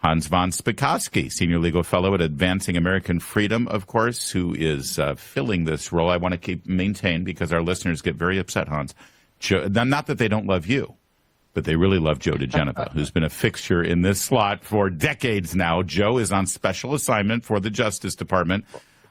Hans von Spakovsky, Senior Legal Fellow at Advancing American Freedom, of course, who is filling this role. I want to keep maintain because our listeners get very upset, Hans. Not that they don't love you, but they really love Joe DeGeneva, who's been a fixture in this slot for decades now. Joe is on special assignment for the Justice Department,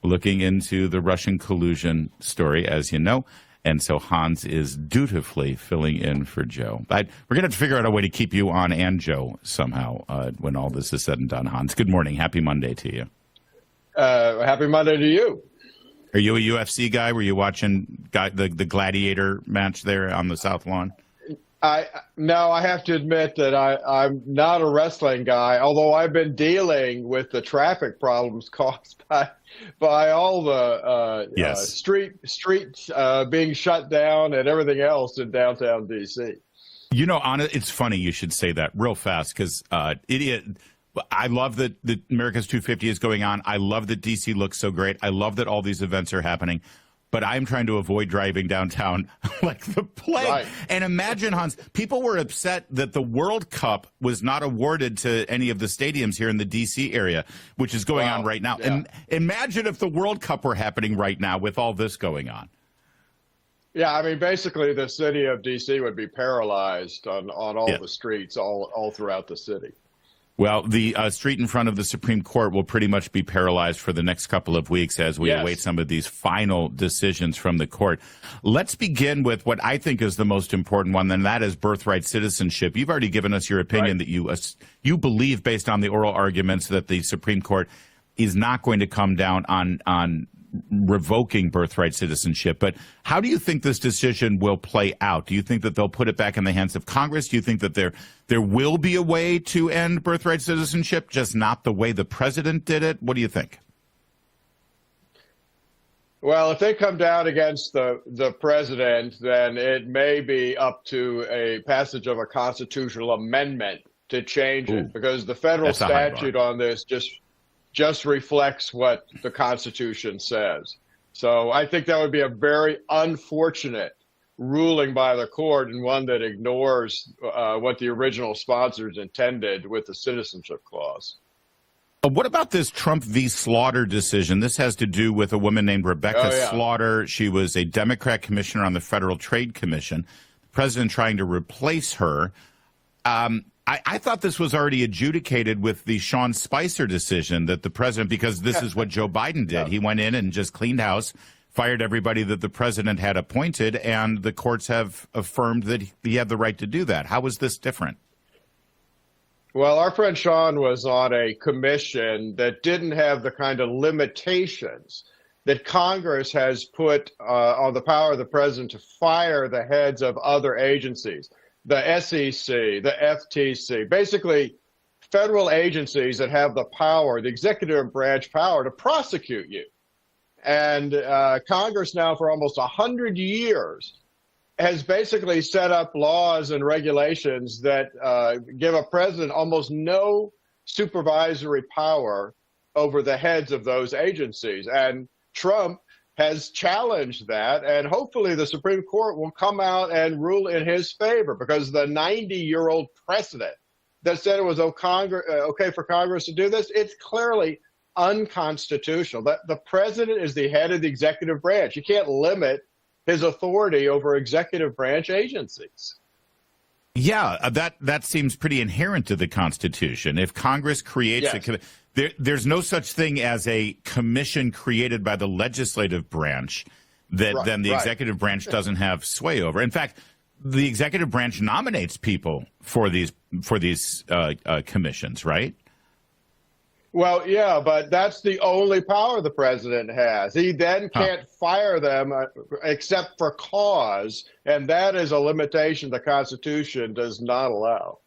looking into the Russian collusion story, as you know. And so Hans is dutifully filling in for Joe. We're going to have to figure out a way to keep you on and Joe somehow when all this is said and done. Hans, good morning. Happy Monday to you. Happy Monday to you. Are you a UFC guy? Were you watching the gladiator match there on the South Lawn? No, I have to admit that I'm not a wrestling guy, although I've been dealing with the traffic problems caused by all the streets being shut down and everything else in downtown D.C. You know, Anna, it's funny you should say that real fast because I love that America's 250 is going on. I love that D.C. looks so great. I love that all these events are happening. But I'm trying to avoid driving downtown like the plague. Right. And imagine, Hans, people were upset that the World Cup was not awarded to any of the stadiums here in the D.C. area, which is going on right now. Yeah. And imagine if the World Cup were happening right now with all this going on. Yeah, I mean, basically the city of D.C. would be paralyzed on all the streets all throughout the city. Well, the street in front of the Supreme Court will pretty much be paralyzed for the next couple of weeks as we await some of these final decisions from the court. Let's begin with what I think is the most important one, and that is birthright citizenship. You've already given us your opinion that you believe, based on the oral arguments, that the Supreme Court is not going to come down on revoking birthright citizenship. But how do you think this decision will play out? Do you think that they'll put it back in the hands of Congress? Do you think that there will be a way to end birthright citizenship, just not the way the president did it? What do you think? Well, if they come down against the president, then it may be up to a passage of a constitutional amendment to change it, because the federal statute on this just reflects what the Constitution says. So I think that would be a very unfortunate ruling by the court, and one that ignores what the original sponsors intended with the citizenship clause. What about this Trump v. Slaughter decision? This has to do with a woman named Rebecca Slaughter. She was a Democrat commissioner on the Federal Trade Commission. The president trying to replace her. I thought this was already adjudicated with the Sean Spicer decision, that the president, because this is what Joe Biden did. He went in and just cleaned house, fired everybody that the president had appointed, and the courts have affirmed that he had the right to do that. How is this different? Well, our friend Sean was on a commission that didn't have the kind of limitations that Congress has put on the power of the president to fire the heads of other agencies. The SEC, the FTC, basically federal agencies that have the power, the executive branch power, to prosecute you. And Congress now, for almost 100 years, has basically set up laws and regulations that give a president almost no supervisory power over the heads of those agencies. And Trump has challenged that, and hopefully the Supreme Court will come out and rule in his favor, because the 90-year-old precedent that said it was okay for Congress to do this, it's clearly unconstitutional. The president is the head of the executive branch. You can't limit his authority over executive branch agencies. Yeah, that seems pretty inherent to the Constitution. If Congress creates there's no such thing as a commission created by the legislative branch that then the executive branch doesn't have sway over. In fact, the executive branch nominates people for these commissions, right? Well, yeah, but that's the only power the president has. He then can't fire them except for cause, and that is a limitation the Constitution does not allow.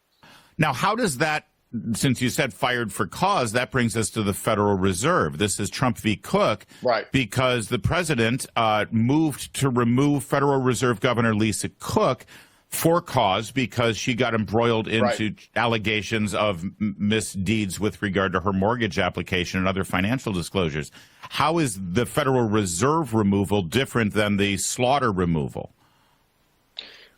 Now, how does that, since you said fired for cause, that brings us to the Federal Reserve. This is Trump v. Cook, because the president moved to remove Federal Reserve Governor Lisa Cook for cause, because she got embroiled into allegations of misdeeds with regard to her mortgage application and other financial disclosures. How is the Federal Reserve removal different than the Slaughter removal?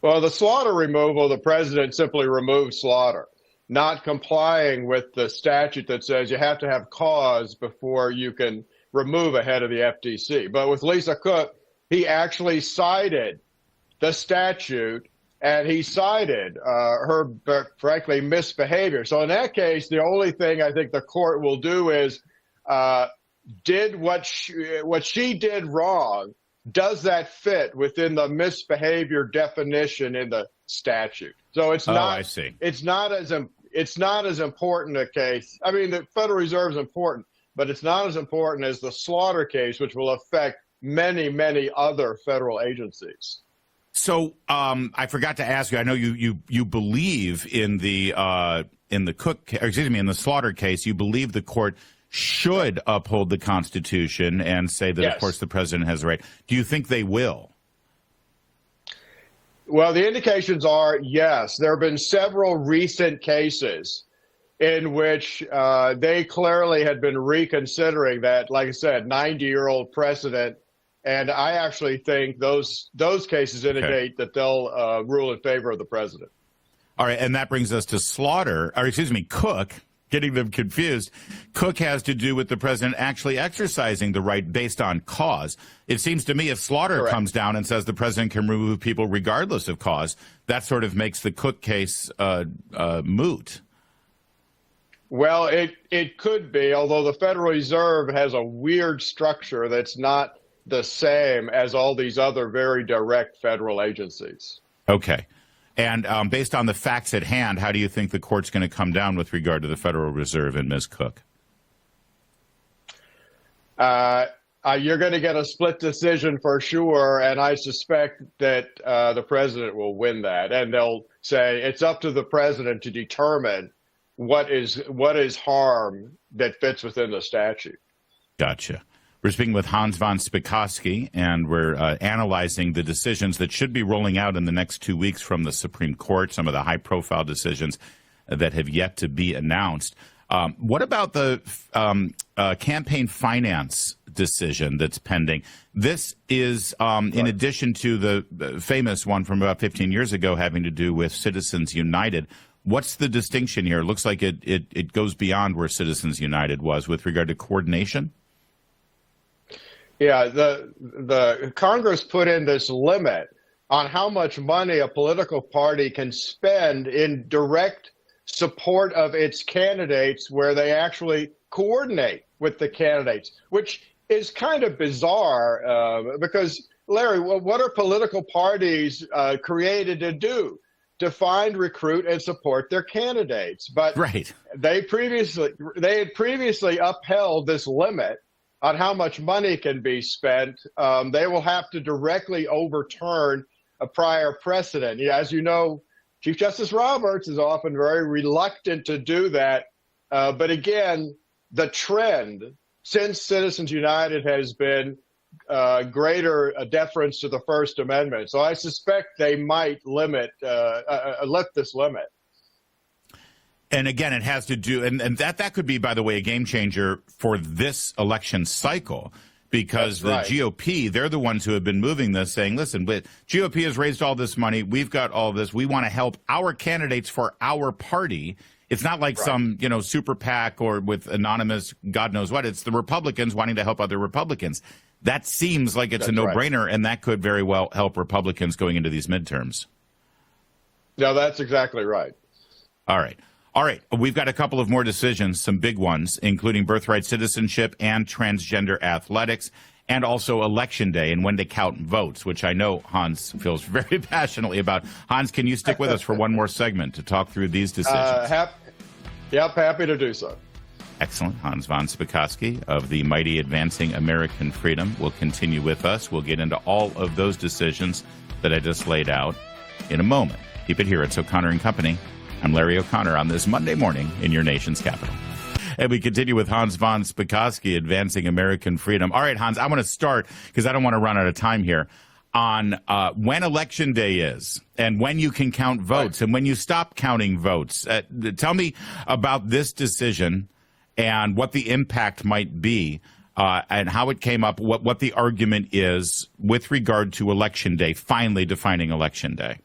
Well, the Slaughter removal, the president simply removed Slaughter. not complying with the statute that says you have to have cause before you can remove a head of the FTC. But with Lisa Cook, he actually cited the statute, and he cited her, frankly, misbehavior. So in that case, the only thing I think the court will do is did what she did wrong, does that fit within the misbehavior definition in the statute? So it's not. I see. It's not as important a case. I mean, the Federal Reserve is important, but it's not as important as the Slaughter case, which will affect many, many other federal agencies. So I forgot to ask you. I know you believe in the Cook, or excuse me, in the Slaughter case. You believe the court should uphold the Constitution and say that, yes, of course, the president has the right. Do you think they will? Well, the indications are yes. There have been several recent cases in which they clearly had been reconsidering that, like I said, 90-year-old precedent. And I actually think those cases indicate that they'll rule in favor of the president. All right, and that brings us to Cook. Getting them confused. Cook has to do with the president actually exercising the right based on cause. It seems to me if Slaughter comes down and says the president can remove people regardless of cause, that sort of makes the Cook case moot. Well, it could be, although the Federal Reserve has a weird structure that's not the same as all these other very direct federal agencies. Okay. And based on the facts at hand, how do you think the court's going to come down with regard to the Federal Reserve and Ms. Cook? You're going to get a split decision for sure, and I suspect that the president will win that. And they'll say it's up to the president to determine what is harm that fits within the statute. Gotcha. We're speaking with Hans von Spakovsky, and we're analyzing the decisions that should be rolling out in the next 2 weeks from the Supreme Court, some of the high-profile decisions that have yet to be announced. What about the campaign finance decision that's pending? This is in addition to the famous one from about 15 years ago having to do with Citizens United. What's the distinction here? It looks like it goes beyond where Citizens United was with regard to coordination. Yeah, the Congress put in this limit on how much money a political party can spend in direct support of its candidates, where they actually coordinate with the candidates, which is kind of bizarre because, Larry, what are political parties created to do? To find, recruit, and support their candidates. But they had previously upheld this limit on how much money can be spent. They will have to directly overturn a prior precedent. Yeah, as you know, Chief Justice Roberts is often very reluctant to do that. But again, the trend since Citizens United has been greater deference to the First Amendment. So I suspect they might lift this limit. And again, it has to do, and that could be, by the way, a game changer for this election cycle, because the GOP, they're the ones who have been moving this, saying, listen, but GOP has raised all this money. We've got all this. We want to help our candidates for our party. It's not like some, super PAC or with anonymous God knows what. It's the Republicans wanting to help other Republicans. That seems like it's a no-brainer, and that could very well help Republicans going into these midterms. No, that's exactly right. All right. We've got a couple of more decisions, some big ones, including birthright citizenship and transgender athletics, and also Election Day and when to count votes, which I know Hans feels very passionately about. Hans, can you stick with us for one more segment to talk through these decisions? Happy to do so. Excellent. Hans von Spakovsky of the mighty Advancing American Freedom will continue with us. We'll get into all of those decisions that I just laid out in a moment. Keep it here. It's O'Connor and Company. I'm Larry O'Connor on this Monday morning in your nation's capital. And we continue with Hans von Spakovsky, Advancing American Freedom. All right, Hans, I want to start, because I don't want to run out of time here, on when Election Day is and when you can count votes and when you stop counting votes. Tell me about this decision and what the impact might be and how it came up, what the argument is with regard to Election Day, finally defining Election Day.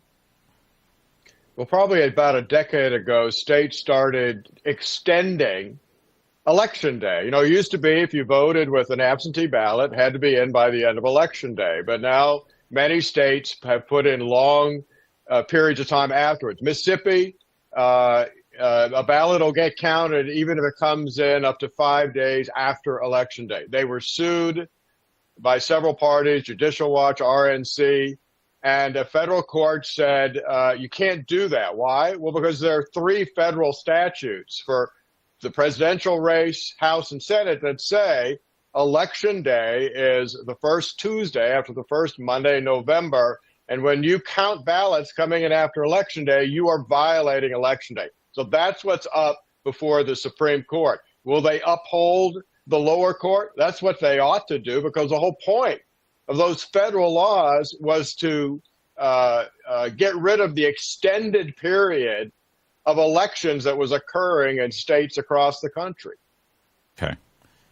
Well, probably about a decade ago, states started extending Election Day. It used to be if you voted with an absentee ballot, it had to be in by the end of Election Day. But now many states have put in long periods of time afterwards. Mississippi, a ballot will get counted even if it comes in up to 5 days after Election Day. They were sued by several parties, Judicial Watch, RNC, and a federal court said you can't do that. Why? Well, because there are 3 federal statutes for the presidential race, House and Senate, that say Election Day is the first Tuesday after the first Monday in November. And when you count ballots coming in after Election Day, you are violating Election Day. So that's what's up before the Supreme Court. Will they uphold the lower court? That's what they ought to do, because the whole point of those federal laws was to get rid of the extended period of elections that was occurring in states across the country. Okay.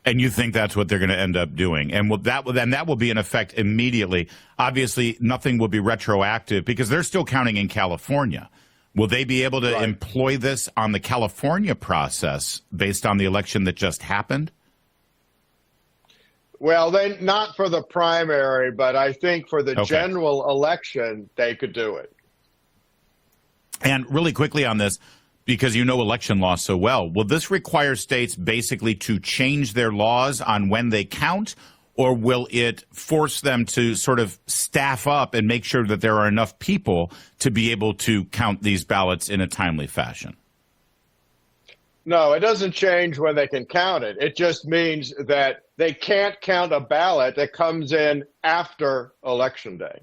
And you think that's what they're going to end up doing? And that will be in effect immediately. Obviously, nothing will be retroactive because they're still counting in California. Will they be able to employ this on the California process based on the election that just happened? Well, not for the primary, but I think for the general election, they could do it. And really quickly on this, because you know election law so well, will this require states basically to change their laws on when they count, or will it force them to sort of staff up and make sure that there are enough people to be able to count these ballots in a timely fashion? No, it doesn't change when they can count it. It just means that they can't count a ballot that comes in after Election Day.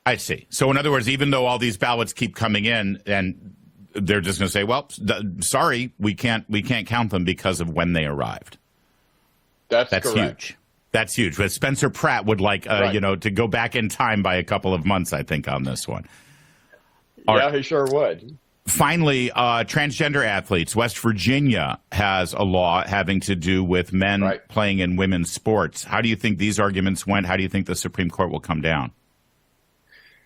I see. So in other words, even though all these ballots keep coming in, and they're just going to say, well, sorry, we can't count them because of when they arrived. That's correct. Huge. That's huge. But Spencer Pratt would like, to go back in time by a couple of months, I think, on this one. Yeah, he sure would. Finally, transgender athletes. West Virginia has a law having to do with men playing in women's sports. How do you think these arguments went? How do you think the Supreme Court will come down?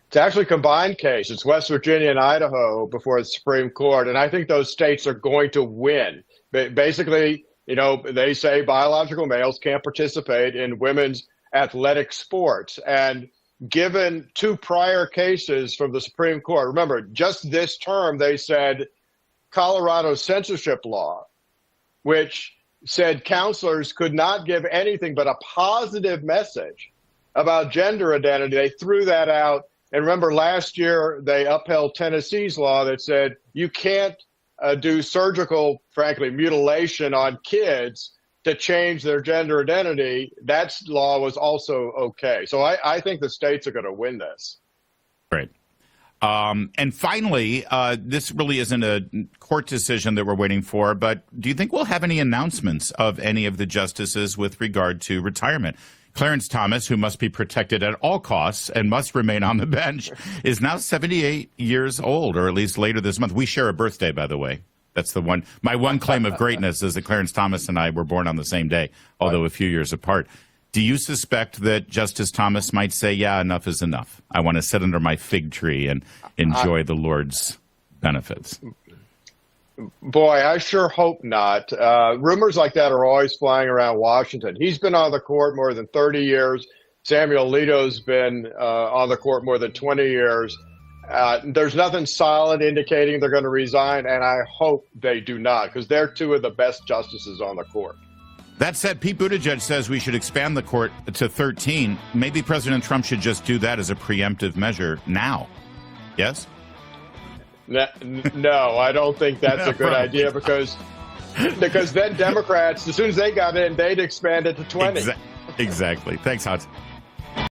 It's actually a combined case. It's West Virginia and Idaho before the Supreme Court, and I think those states are going to win. Basically, they say biological males can't participate in women's athletic sports. And given 2 prior cases from the Supreme Court, remember, just this term, they said Colorado's censorship law, which said counselors could not give anything but a positive message about gender identity, they threw that out. And remember, last year, they upheld Tennessee's law that said you can't do surgical, frankly, mutilation on kids to change their gender identity. That law was also okay. So I think the states are going to win this. Great. And finally, this really isn't a court decision that we're waiting for, but do you think we'll have any announcements of any of the justices with regard to retirement? Clarence Thomas, who must be protected at all costs and must remain on the bench, is now 78 years old, or at least later this month. We share a birthday, by the way. That's the one. My one claim of greatness is that Clarence Thomas and I were born on the same day, although a few years apart. Do you suspect that Justice Thomas might say, yeah, enough is enough? I want to sit under my fig tree and enjoy the Lord's benefits. Boy, I sure hope not. Rumors like that are always flying around Washington. He's been on the court more than 30 years. Samuel Alito's been on the court more than 20 years. There's nothing solid indicating they're going to resign, and I hope they do not, because they're 2 of the best justices on the court. That said, Pete Buttigieg says we should expand the court to 13. Maybe President Trump should just do that as a preemptive measure now. Yes? No, I don't think that's a good idea, because then Democrats, as soon as they got in, they'd expand it to 20. Exactly. Thanks, Hans.